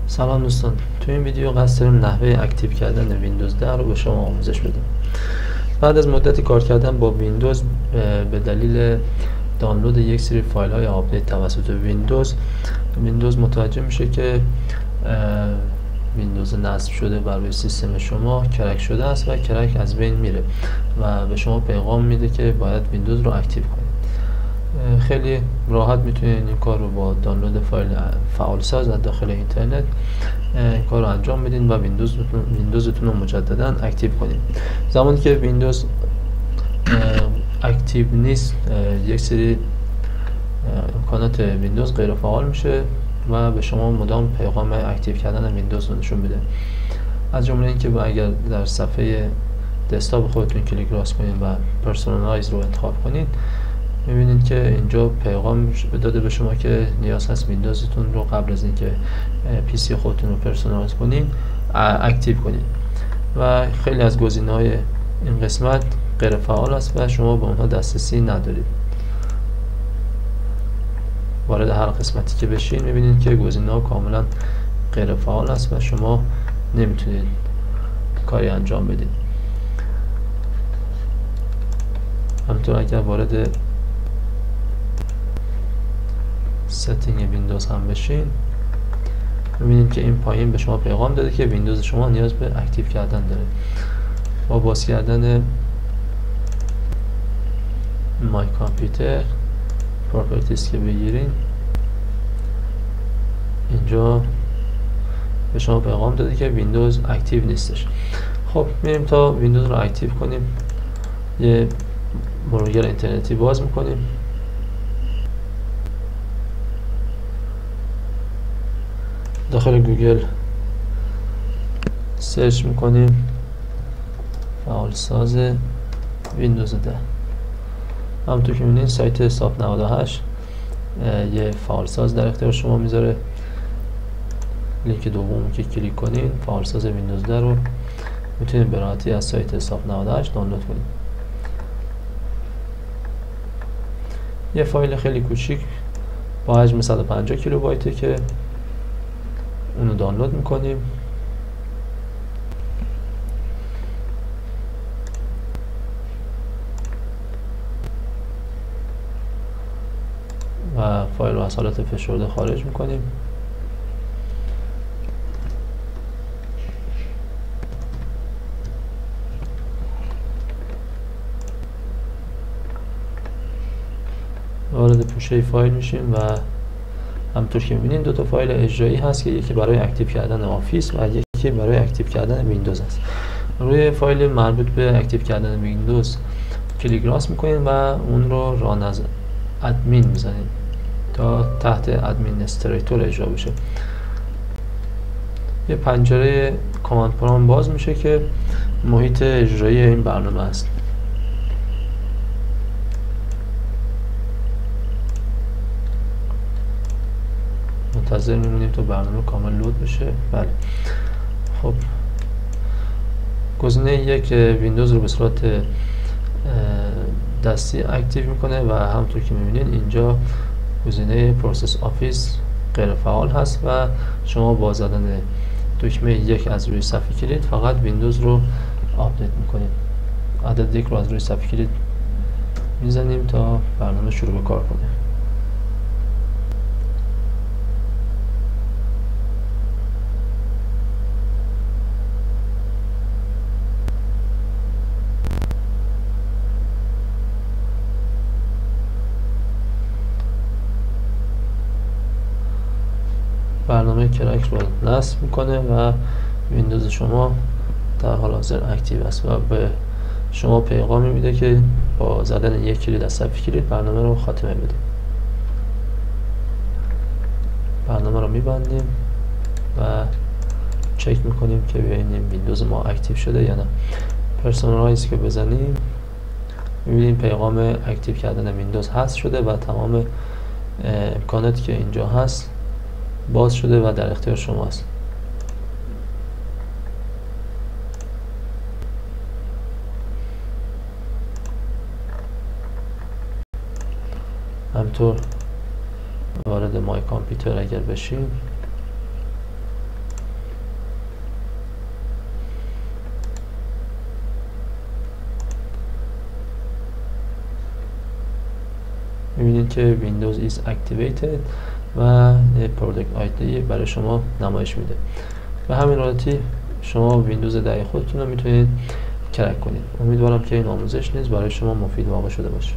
سلام دوستان، تو این ویدیو قصد داریم نحوه اکتیو کردن ویندوز 10 رو به شما آموزش بدیم. بعد از مدتی کار کردن با ویندوز به دلیل دانلود یک سری فایل های آپدیت توسط ویندوز متوجه میشه که ویندوز نصب شده بر روی سیستم شما کرک شده است و کرک از بین میره و به شما پیغام میده که باید ویندوز رو اکتیو کنید. خیلی راحت میتونید این کار رو با دانلود فایل فعالساز از داخل اینترنت این کار رو انجام بدین و ویندوزتون رو مجددا اکتیو کنید. زمانی که ویندوز اکتیو نیست، یک سری امکانات ویندوز غیر فعال میشه و به شما مدام پیغام اکتیو کردن ویندوز رو نشون میده. از جمله اینکه اگر در صفحه دسکتاپ خودتون کلیک راست کنید و پرسونالایز رو انتخاب کنید، میبینید که اینجا پیغام داده به شما که نیاز هست ویندوزتون رو قبل از اینکه پی سی خودتون رو پرسونالایز کنید اکتیو کنید و خیلی از گزینه‌های این قسمت غیر فعال است و شما به اونها دسترسی ندارید. وارد هر قسمتی که بشین میبینید که گزینه‌ها کاملا غیر فعال است و شما نمیتونید کاری انجام بدید. همینطور اگر وارد ستینگ ویندوز هم بشین میبینید که این پایین به شما پیغام داده که ویندوز شما نیاز به اکتیو کردن داره. با باز کردن مای کامپیوتر پراپرتیز که بگیرین، اینجا به شما پیغام داده که ویندوز اکتیو نیستش. خب میریم تا ویندوز رو اکتیو کنیم. یه مرورگر اینترنتی باز میکنیم. داخل گوگل سرچ میکنیم فعالساز ویندوز 10. همونطور که میبینید سایت استاپ 98 یه فعالساز در اختیار شما میذاره. لینک دوم که کلیک کنید فعالساز ویندوز 10 رو میتونید به راحتی از سایت استاپ 98 دانلود کنید. یه فایل خیلی کوچیک با حجم 150 کیلوبایته که اونو دانلود میکنیم و فایل رو از حالت فشرده خارج میکنیم. وارد پوشه فایل میشیم و همونطور که میبینید دو تا فایل اجرایی هست که یکی برای اکتیو کردن آفیس و یکی برای اکتیو کردن ویندوز است. روی فایل مربوط به اکتیو کردن ویندوز کلیک راست میکنید و اون رو ران از ادمین میزنید تا تحت ادمینستریتور اجرا بشه. یه پنجره کاماند پرامپت باز میشه که محیط اجرایی این برنامه است. منتظر میمونیم تا برنامه کامل لود بشه. بله، خب گزینه یک ویندوز رو به صورت دستی اکتیو میکنه و همونطور که میبینید اینجا گزینه پروسس آفیس غیر فعال هست و شما با زدن دکمه یک از روی صفحه کلید فقط ویندوز رو آپدیت میکنید. عدد یک رو از روی صفحه کلید میزنیم تا برنامه شروع به کار کنه. برنامه کرک رو نصب میکنه و ویندوز شما در حال حاضر اکتیو است و به شما پیغامی میده که با زدن یک کلید از صفحه کلید برنامه رو خاتمه بدید. برنامه رو میبندیم و چک میکنیم که ببینیم ویندوز ما اکتیو شده یا نه. پرسونالایز که بزنیم میبینیم پیغام اکتیو کردن ویندوز هست شده و تمام امکاناتی که اینجا هست باز شده و در اختیار شماست. همطور وارد مای کامپیوتر اگر بشیم میبینید که Windows is activated و پروداکت آیدی برای شما نمایش میده. به همین حالتی شما ویندوز 10 خودتون رو میتونید کرک کنید. امیدوارم که این آموزش نیز برای شما مفید واقع شده باشه.